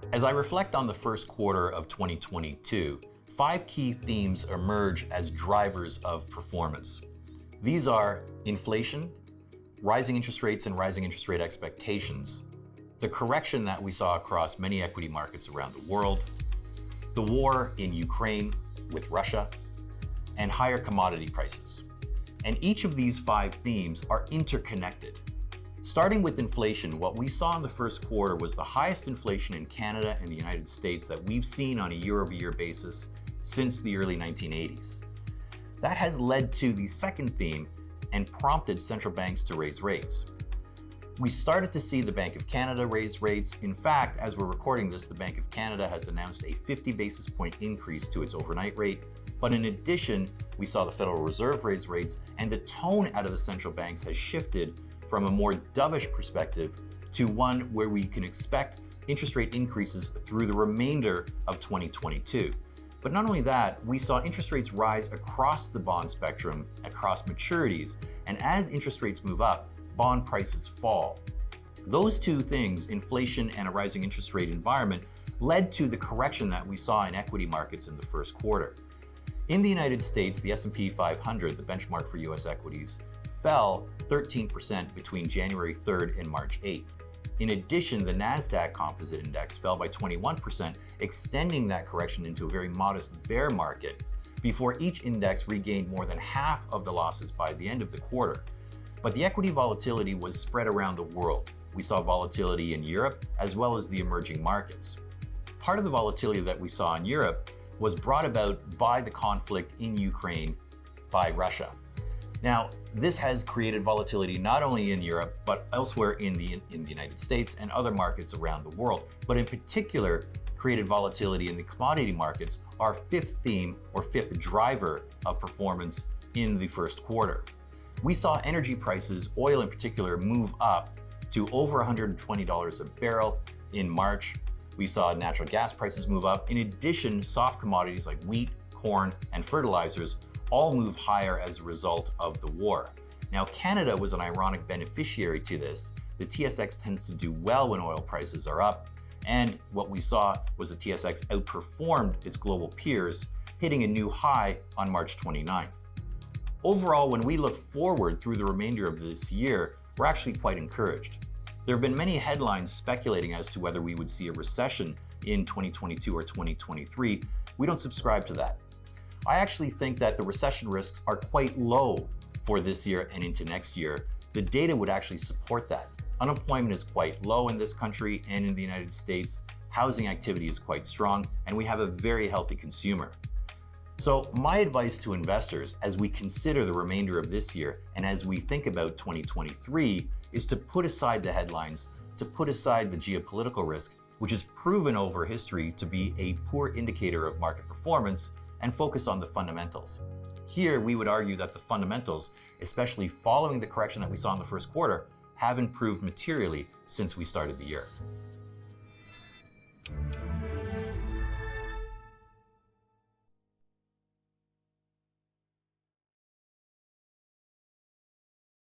As I reflect on the first quarter of 2022, 5 key themes emerge as drivers of performance. These are inflation, rising interest rates and rising interest rate expectations, the correction that we saw across many equity markets around the world, the war in Ukraine with Russia, and higher commodity prices. And each of these 5 themes are interconnected. Starting with inflation, what we saw in the first quarter was the highest inflation in Canada and the United States that we've seen on a year-over-year basis since the early 1980s. That has led to the second theme and prompted central banks to raise rates. We started to see the Bank of Canada raise rates. In fact, as we're recording this, the Bank of Canada has announced a 50 basis point increase to its overnight rate. But in addition, we saw the Federal Reserve raise rates, and the tone out of the central banks has shifted from a more dovish perspective to one where we can expect interest rate increases through the remainder of 2022. But not only that, we saw interest rates rise across the bond spectrum, across maturities, and as interest rates move up, bond prices fall. Those two things, inflation and a rising interest rate environment, led to the correction that we saw in equity markets in the first quarter. In the United States, the S&P 500, the benchmark for US equities, fell 13% between January 3rd and March 8th. In addition, the NASDAQ Composite Index fell by 21%, extending that correction into a very modest bear market before each index regained more than half of the losses by the end of the quarter. But the equity volatility was spread around the world. We saw volatility in Europe as well as the emerging markets. Part of the volatility that we saw in Europe was brought about by the conflict in Ukraine by Russia. Now, this has created volatility not only in Europe, but elsewhere in the United States and other markets around the world, but in particular created volatility in the commodity markets, our fifth theme or fifth driver of performance in the first quarter. We saw energy prices, oil in particular, move up to over $120 a barrel in March. We saw natural gas prices move up. In addition, soft commodities like wheat, corn, and fertilizers all move higher as a result of the war. Now, Canada was an ironic beneficiary to this. The TSX tends to do well when oil prices are up, and what we saw was the TSX outperformed its global peers, hitting a new high on March 29th. Overall, when we look forward through the remainder of this year, we're actually quite encouraged. There have been many headlines speculating as to whether we would see a recession in 2022 or 2023. We don't subscribe to that. I actually think that the recession risks are quite low for this year and into next year. The data would actually support that. Unemployment is quite low in this country and in the United States. Housing activity is quite strong, and we have a very healthy consumer. So my advice to investors as we consider the remainder of this year and as we think about 2023 is to put aside the headlines, to put aside the geopolitical risk, which is proven over history to be a poor indicator of market performance, and focus on the fundamentals. Here, we would argue that the fundamentals, especially following the correction that we saw in the first quarter, have improved materially since we started the year.